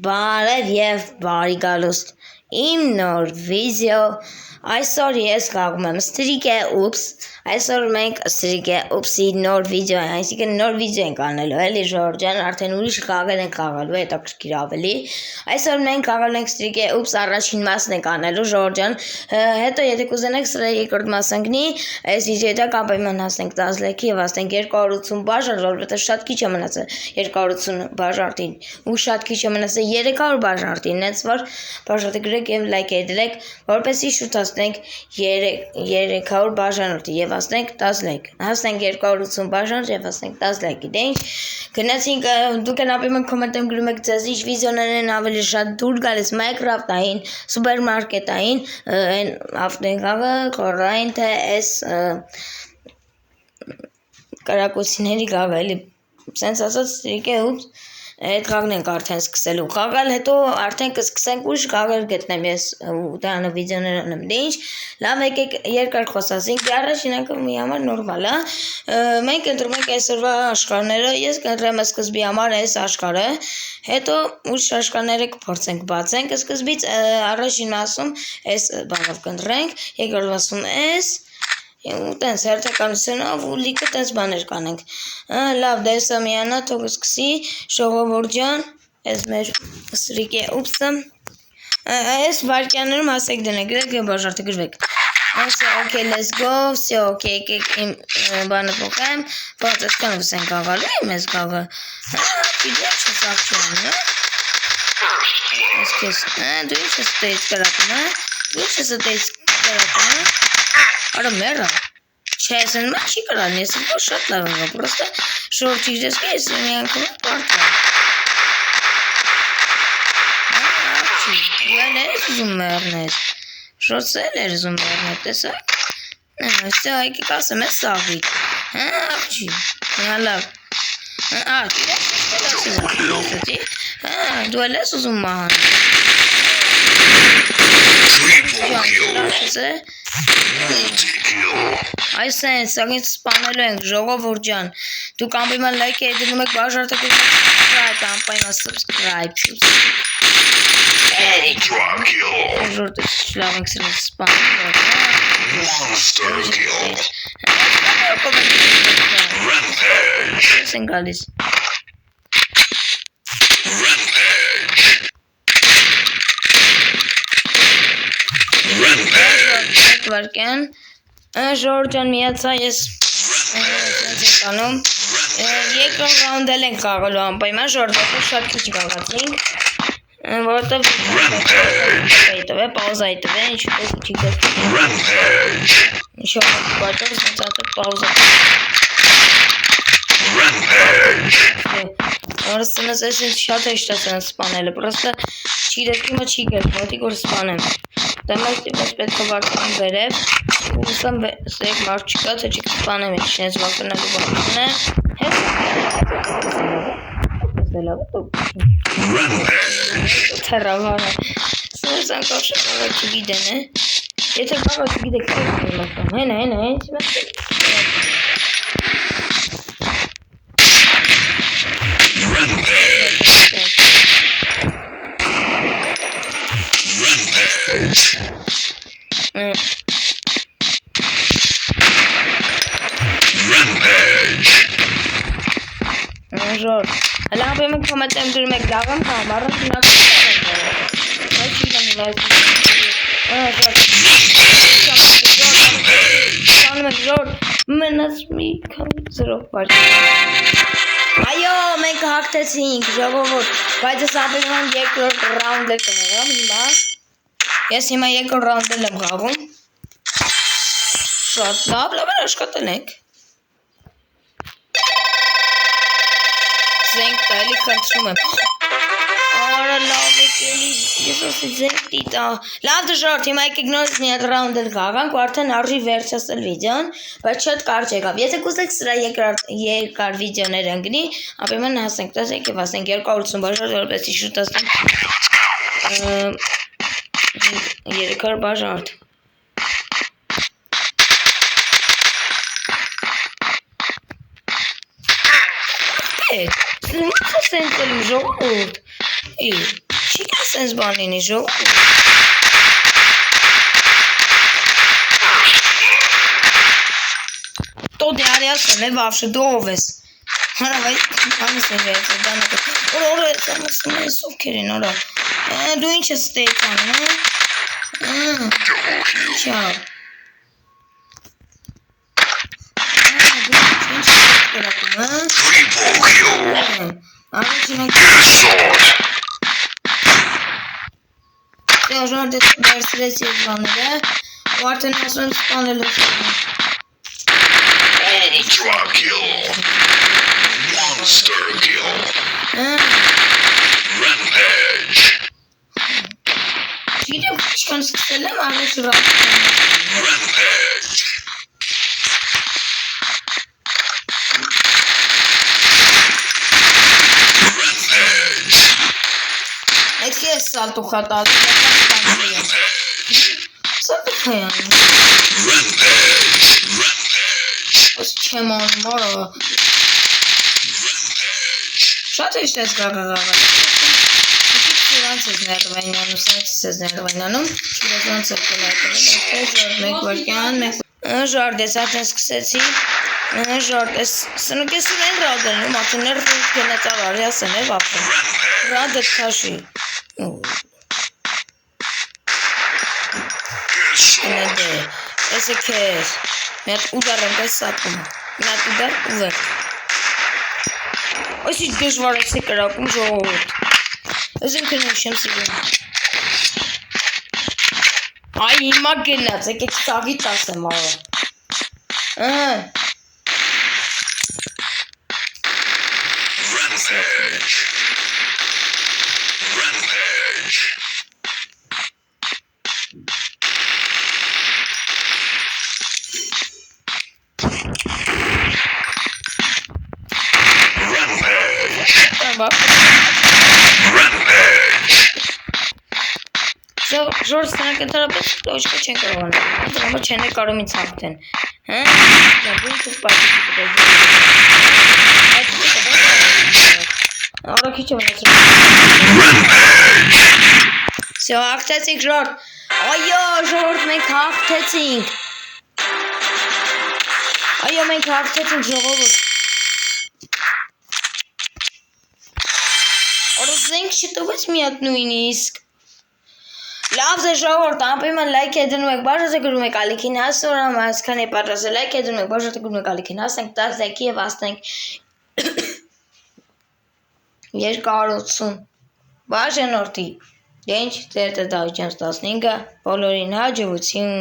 Բարև եւ բարի գալուստ իմ նոր վիդեո այսօր ես գաղում եմ Streak Oops այսօր մենք Streak Oops-ի նոր վիդեո է այսինքն նոր վիդեո ենք անելու էլի Ժորժան արդեն ուրիշ խաղեր ենք խաղալու հետաքրքիր ավելի այսօր մենք խաղալու ենք Streak Oops առաջին մասն ենք անելու Ժորժան հետո եթե կուզենեք սրա երկրորդ մասը ընկնի այս վիդեոյի տակ անպայման հասնենք 10 լայքի եւ հասնենք 280 բաժան որովհետեւ շատ քիչ է մնացել 280 բաժարտին ու շատ քիչ է մնացել 300 բաժարտին հենց որ բաժարտը գրեք եւ լայք դրեք որպեսզի շուտ հասնենք 300 բաժանորդի եւ հասնենք 10 լայք հասնենք 280 բաժանորդ եւ հասնենք 10 լայքի դե ինչ գնացինք դուք անապիմեն կոմենտում գրում եք ձեզ ինչ վիդեոներն ավելի շատ դուր գալիս Minecraft-ային սուպերմարկետային այն ավտոյի խորային թե էս կարակուսիների գաղը էլի sense ասած Streak Oops այդ խաղն ենք արդեն սկսելու խաղալ հետո արդեն կսկսենք ուրիշ խաղեր գտնեմ ես դրանով վիդեոներ անեմ դե ինչ լավ եկեք երկար խոսացինք առաջին անգամ մի համար նորմալ է մենք ընտրում ենք այսօրվա աշխարհները ես կընտրեմ սկզբի համար այս աշխարհը հետո ուրիշ աշխարհները կփորձենք բացենք սկզբից առաջին մասում այս բանով կընտրենք երկրորդ մասում այս Տենց հերթականությունով ու լիքը տենց բաներ կանենք լավ դեսա միանա թող սկսի ժողովուրդ ջան այս մեր Streak Oops-ը այս վարքյաններում ասեք դնեք գրեք եւ բաժարտը գրվեք Все, okay, let's go, все, okay, իմ բանը փոխեմ, բայց այսքան վսենք աղալու եմ ես գաղը Իդեա չես աղջում, Ես կես, դու ինչ ես տեից կրակում, Դու ինչ ես տեից կրակում, Արա մերա, չես են մա չի կրան, ես որ շատ լավ եմ, պրոստը շորդ չիջես կի, ես մի անգամ պարդ եմ Դու էլ ես ուզում մերնես, շորդսել էր ուզում մերնես, տեսակ Все, այկի կասեմ ես սաղիտ, աղջի, լավ Դու էլ ես ուզում մահան Այս են, սաղից սպանելու ենք, ժողովուրդ ջան, դուք անպայման լայք դնում եք բաժարտը subscribe, անպայման subscribe Ժողովուրդ լավ ենք սրան սպանել Monster kill Rampage Ես են գալիս Վարկյան Ժորժան միացա ես անում երկրորդ ռաունդել ենք խաղալու անպայման ժորժը շատ քիչ գաղացինք որովհետև հետո պաուզա հետո ինչ չի Rampage Ինչ պատճառ ցածր պաուզա Արսենս էս շատ է շտացան սպանելը պրոստը չիրեցիմը չի գես մոտիկ որ սպանեմ Դեմայս տիպս պետք է վարկան վերև ու ուսամ սեք մարդ չկա թե չի կսպանեմ ես չնես վարկանալու բանքն է Հես Թերավարը Սենց անկավ շկաղը չգիդեն է Եթե կաղը չգիդեք հենա Ժոր, հլա ապեմ եք կոմետեմ դուրմ եք դաղամ կամ առանց Ժոր, մենաց մի կամ զրով բարդ Այո, մենք հաղթեցինք, ժողովուրդ, բայց ես ապեման երկրորդ ռաունդ էլ կներամ հիմա Ես հիմա երկրորդ ռաունդ էլ եմ գաղում Շատ լավ էր աշխատել ենք Զենք տալի կընտրում եմ Արա լավ եք էլի Ես ասի զենք տիտա Լավ դժարդ հիմա եկեք նորից մի հատ ռաունդ էլ գաղանք ու արդեն արժի վերջացել վիդեոն բայց շատ կարճ եկավ Եթե կուզեք սրա երկար վիդեոներ ընկնի ապեման հասենք 10 եք և հասենք 280 բաժարդ որպեսի շուտ հասնենք 300 բաժարդ Եք Սենց էլ ժողովուրդ Sense բանին է ժող։ То դիարիասը მე вообще դովես։ Հարավայ անես ես դանակ։ Օր ես սուքերին օր։ Դու ինչ ես ստեյքան, Չao։ Triple kill. Headshot. Ժողովուրդ դերսրեց եզրանները, ու արդեն ասում սպանել ես։ Ultra kill. Monster kill. Rampage. Գիտեմ ինչքան սկսել եմ արվես ուրա։ Rampage. Rampage. Այդ ես սալտուխա տալի, սալտուխա յանի։ Rampage. Rampage. Ոս չեմ անում որը։ Շատ էշտ ես գաղաղաղա։ Իրանց ես ներվայնանում, սանքս ես ներվայնանում, չիրես ոնց էր կլայտել, այսպես մեկ վարկյան, ժարդ ես արդեն սկսեցի, ժարդ ես, սնուկ ես ունեն ռադելնում, արդեն ներվայնք գնացավ արյասն է վապրում, ռադը կաշի, նեդե, ես է կեզ, մի հատ ուդար եմ կես սատում, մի հատ ուդար ու վերդ, այս իչ դժվար ես է կրակում ժողովուրդ, Ես ինքն եմ սիրում։ Այ հիմա գնաց, եկեք սաղից ասեմ արը։ Rampage. Rampage. Ժորս տնակ ընդհարապես ոչկա չեն կարողանում, ընդհարապես չեն է կարում ինձ հաղթեն, բույն թուղ պարտիքի Արա քիչ եմ Սյո հաղթեցինք ժորդ, այո ժորդ մենք հաղթեցինք, այո մենք հաղթեցինք ժողովուրդ, օրոզենք չտվեց մի հատ նույնիսկ, Լավ ձեր ժողովուրդ, անպայման լայք է դնում եք, բաժոտ գրում եք ալիքին հասնորամ, այսքան է պատրաստ լայք է դնում եք, բաժոտ գրում եք ալիքին հասնենք 10 լայքի և հասնենք 280 բաժանորդի, դենչ ձեր տնտաղիճանց 15-ը, բոլորին հաջողություն